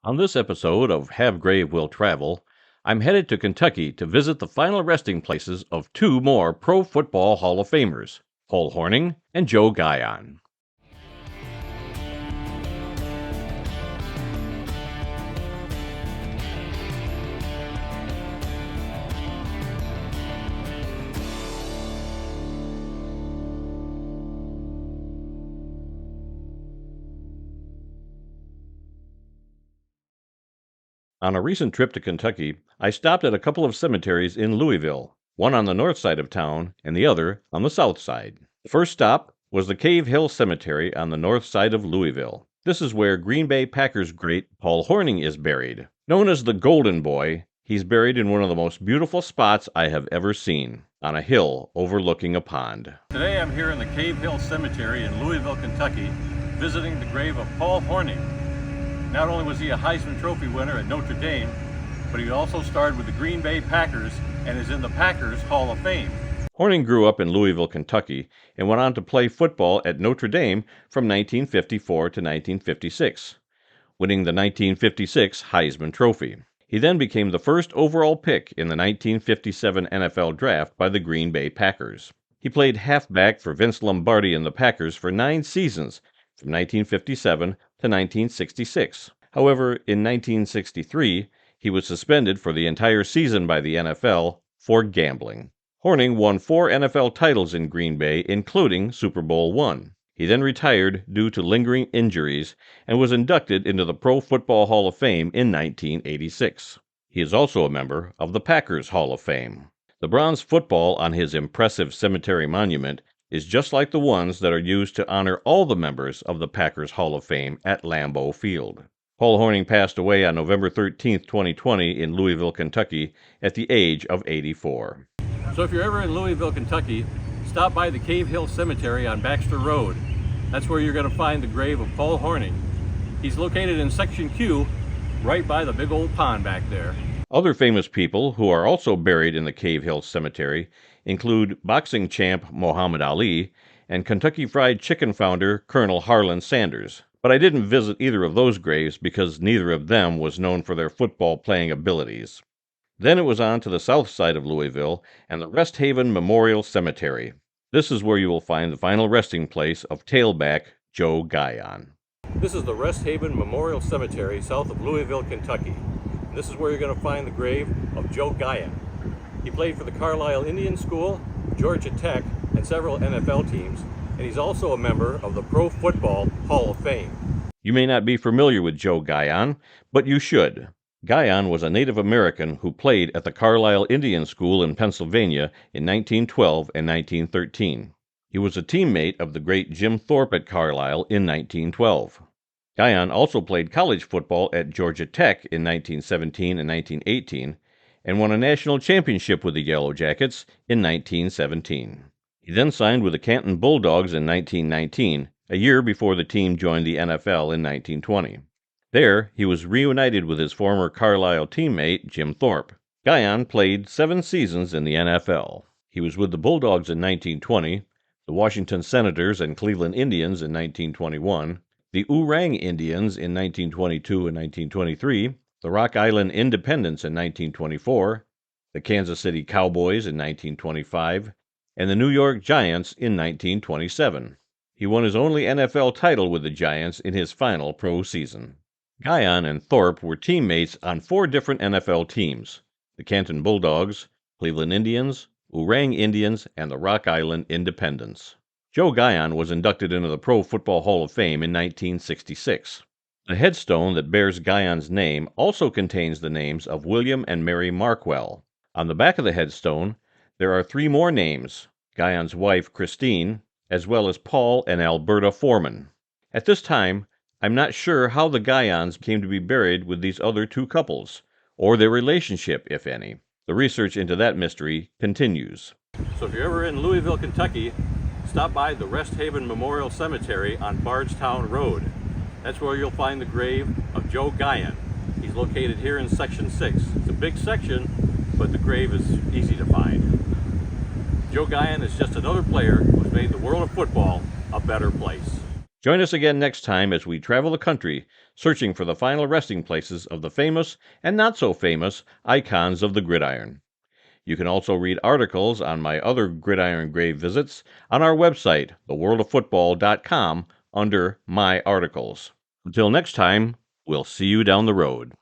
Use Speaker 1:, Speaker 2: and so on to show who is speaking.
Speaker 1: On this episode of Have Grave Will Travel, I'm headed to Kentucky to visit the final resting places of two more Pro Football Hall of Famers, Paul Hornung and Joe Guyon. On a recent trip to Kentucky, I stopped at a couple of cemeteries in Louisville, one on the north side of town and the other on the south side. The first stop was the Cave Hill Cemetery on the north side of Louisville. This is where Green Bay Packers great Paul Hornung is buried. Known as the Golden Boy, he's buried in one of the most beautiful spots I have ever seen, on a hill overlooking a pond. Today I'm here in the Cave Hill Cemetery in Louisville, Kentucky, visiting the grave of Paul Hornung. Not only was he a Heisman Trophy winner at Notre Dame, but he also starred with the Green Bay Packers and is in the Packers Hall of Fame. Hornung grew up in Louisville, Kentucky, and went on to play football at Notre Dame from 1954 to 1956, winning the 1956 Heisman Trophy. He then became the first overall pick in the 1957 NFL Draft by the Green Bay Packers. He played halfback for Vince Lombardi and the Packers for 9 seasons, from 1957 to 1966. However, in 1963, he was suspended for the entire season by the NFL for gambling. Hornung won 4 NFL titles in Green Bay, including Super Bowl I. He then retired due to lingering injuries and was inducted into the Pro Football Hall of Fame in 1986. He is also a member of the Packers Hall of Fame. The bronze football on his impressive cemetery monument is just like the ones that are used to honor all the members of the Packers Hall of Fame at Lambeau Field. Paul Hornung passed away on November 13, 2020 in Louisville, Kentucky at the age of 84. So if you're ever in Louisville, Kentucky, stop by the Cave Hill Cemetery on Baxter Road. That's where you're going to find the grave of Paul Hornung. He's located in Section Q, right by the big old pond back there. Other famous people who are also buried in the Cave Hill Cemetery include boxing champ Muhammad Ali and Kentucky Fried Chicken founder Colonel Harlan Sanders. But I didn't visit either of those graves because neither of them was known for their football playing abilities. Then it was on to the south side of Louisville and the Rest Haven Memorial Cemetery. This is where you will find the final resting place of tailback Joe Guyon. This is the Rest Haven Memorial Cemetery south of Louisville, Kentucky. This is where you're going to find the grave of Joe Guyon. He played for the Carlisle Indian School, Georgia Tech, and several NFL teams, and he's also a member of the Pro Football Hall of Fame. You may not be familiar with Joe Guyon, but you should. Guyon was a Native American who played at the Carlisle Indian School in Pennsylvania in 1912 and 1913. He was a teammate of the great Jim Thorpe at Carlisle in 1912. Guyon also played college football at Georgia Tech in 1917 and 1918, and won a national championship with the Yellow Jackets in 1917. He then signed with the Canton Bulldogs in 1919, a year before the team joined the NFL in 1920. There, he was reunited with his former Carlisle teammate, Jim Thorpe. Guyon played 7 seasons in the NFL. He was with the Bulldogs in 1920, the Washington Senators and Cleveland Indians in 1921, the Orang Indians in 1922 and 1923, the Rock Island Independents in 1924, the Kansas City Cowboys in 1925, and the New York Giants in 1927. He won his only NFL title with the Giants in his final pro season. Guyon and Thorpe were teammates on 4 different NFL teams: the Canton Bulldogs, Cleveland Indians, Orang Indians, and the Rock Island Independents. Joe Guyon was inducted into the Pro Football Hall of Fame in 1966. The headstone that bears Guyon's name also contains the names of William and Mary Markwell. On the back of the headstone, there are 3 more names: Guyon's wife, Christine, as well as Paul and Alberta Foreman. At this time, I'm not sure how the Guyons came to be buried with these other 2 couples, or their relationship, if any. The research into that mystery continues. So if you're ever in Louisville, Kentucky, stop by the Rest Haven Memorial Cemetery on Bardstown Road. That's where you'll find the grave of Joe Guyon. He's located here in Section 6. It's a big section, but the grave is easy to find. Joe Guyon is just another player who's made the world of football a better place. Join us again next time as we travel the country, searching for the final resting places of the famous and not so famous icons of the gridiron. You can also read articles on my other gridiron grave visits on our website, theworldoffootball.com, under My Articles. Until next time, we'll see you down the road.